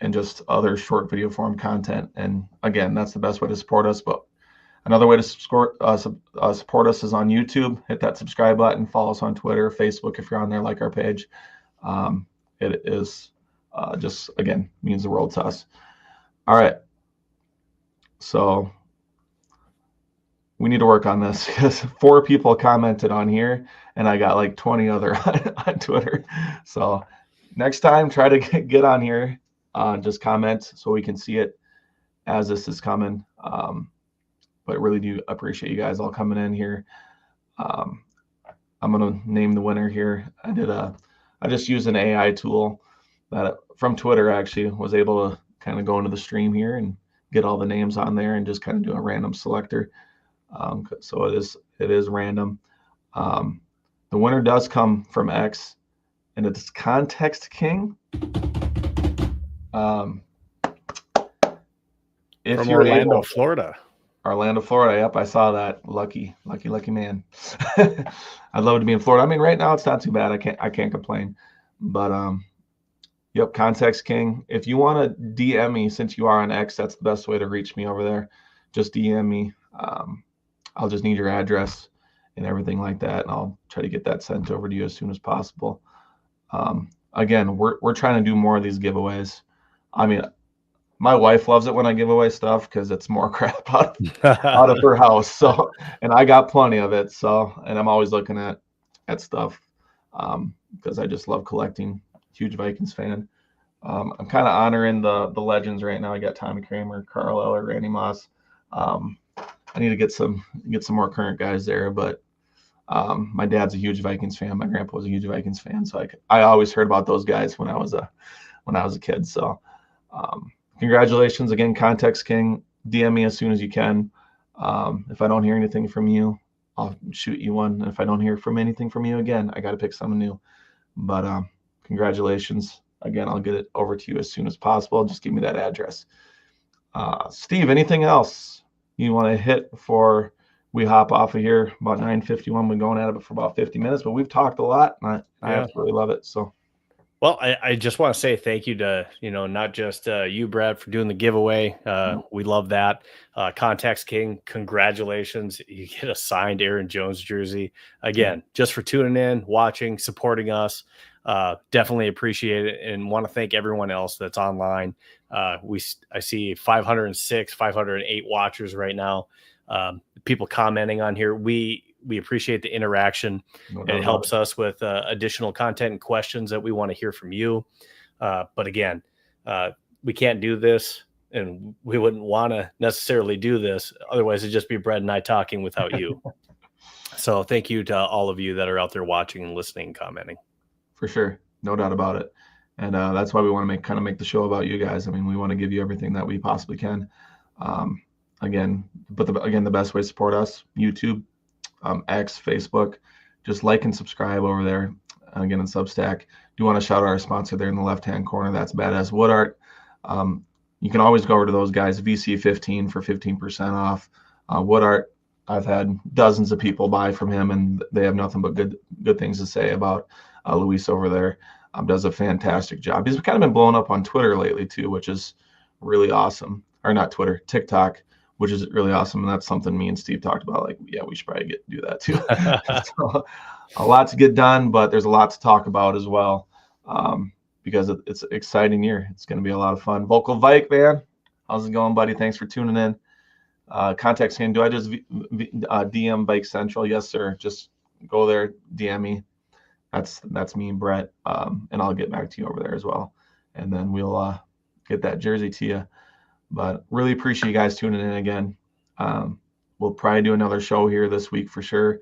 and just other short video form content. And again, that's the best way to support us. But another way to support us is on YouTube. Hit that subscribe button. Follow us on Twitter, Facebook if you're on there, like our page. It is just, again, means the world to us. All right. So we need to work on this because 4 people commented on here and I got like 20 other on Twitter. So next time, try to get on here, just comment so we can see it as this is coming. But really do appreciate you guys all coming in here. I'm going to name the winner here. I just used an AI tool that from Twitter actually was able to kind of go into the stream here and get all the names on there and just kind of do a random selector. So it is random. The winner does come from X, and it's Context King. If from you're Orlando, Florida. Orlando, Florida. Yep, I saw that. Lucky man. I'd love to be in Florida. I mean, right now it's not too bad. I can't complain. But yep, Context King. If you want to DM me, since you are on X, that's the best way to reach me over there. Just DM me. I'll just need your address and everything like that, and I'll try to get that sent over to you as soon as possible. Again, we're trying to do more of these giveaways. I mean, my wife loves it when I give away stuff because it's more crap out of her house. So, and I got plenty of it. So, and I'm always looking at stuff because I just love collecting. Huge Vikings fan. I'm kind of honoring the legends right now. I got Tommy Kramer, Carl Eller, Randy Moss. I need to get some more current guys there, but my dad's a huge Vikings fan. My grandpa was a huge Vikings fan, so I always heard about those guys when I was a kid. So congratulations again, Context King. DM me as soon as you can. If I don't hear anything from you, I'll shoot you one. And if I don't hear from anything from you again, I got to pick someone new. But congratulations again. I'll get it over to you as soon as possible. Just give me that address. Steve, anything else you want to hit before we hop off of here? About 9:51, we're going at it for about 50 minutes, but we've talked a lot, and I absolutely love it. So, well, I just want to say thank you to, not just you, Brad, for doing the giveaway. We love that. Context King, congratulations. You get a signed Aaron Jones jersey. Again, just for tuning in, watching, supporting us. Definitely appreciate it, and want to thank everyone else that's online. I see 506, 508 watchers right now. People commenting on here. We appreciate the interaction. And it helps us with additional content and questions that we want to hear from you. But again, we can't do this, and we wouldn't want to necessarily do this. Otherwise, it'd just be Brad and I talking without you. So thank you to all of you that are out there watching and listening and commenting. For sure. No doubt about it. And that's why we want to make the show about you guys. I mean, we want to give you everything that we possibly can. The best way to support us, YouTube, X, Facebook, just like and subscribe over there. Again, in Substack. Do want to shout out our sponsor there in the left-hand corner. That's Badass Wood Art. You can always go over to those guys, VC15 for 15% off. Wood Art, I've had dozens of people buy from him, and they have nothing but good things to say about Luis over there. Does a fantastic job. He's kind of been blowing up on Twitter lately too, which is really awesome. Or not Twitter, TikTok, which is really awesome. And that's something me and Steve talked about. Like, yeah, we should probably do that too. So, a lot to get done, but there's a lot to talk about as well, because it's an exciting year. It's going to be a lot of fun. Vocal Vike, man, how's it going, buddy? Thanks for tuning in. Context him. Do I just DM Bike Central? Yes, sir. Just go there, DM me. That's me and Brett, and I'll get back to you over there as well, and then we'll get that jersey to you. But really appreciate you guys tuning in again. We'll probably do another show here this week for sure,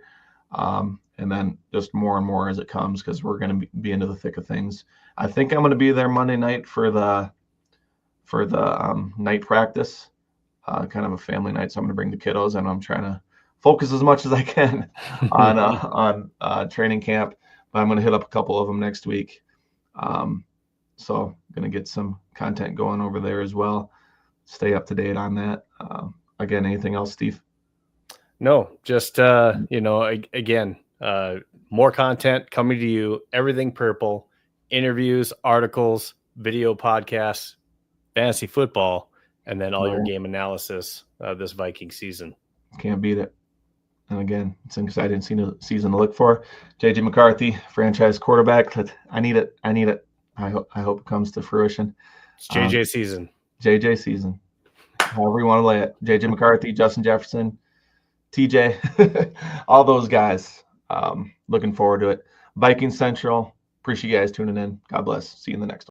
and then just more and more as it comes, because we're going to be into the thick of things. I think I'm going to be there Monday night for the night practice, kind of a family night. So I'm going to bring the kiddos, and I'm trying to focus as much as I can on training camp. But I'm going to hit up a couple of them next week. So going to get some content going over there as well. Stay up to date on that. Again, anything else, Steve? No, just, again, more content coming to you, everything purple, interviews, articles, video podcasts, fantasy football, and then all your game analysis this Viking season. Can't beat it. And again, it's an exciting season to look for. JJ McCarthy, franchise quarterback. I need it. I hope it comes to fruition. It's JJ season. JJ season. However you want to lay it. JJ McCarthy, Justin Jefferson, TJ, all those guys. Looking forward to it. Vikings Central. Appreciate you guys tuning in. God bless. See you in the next one.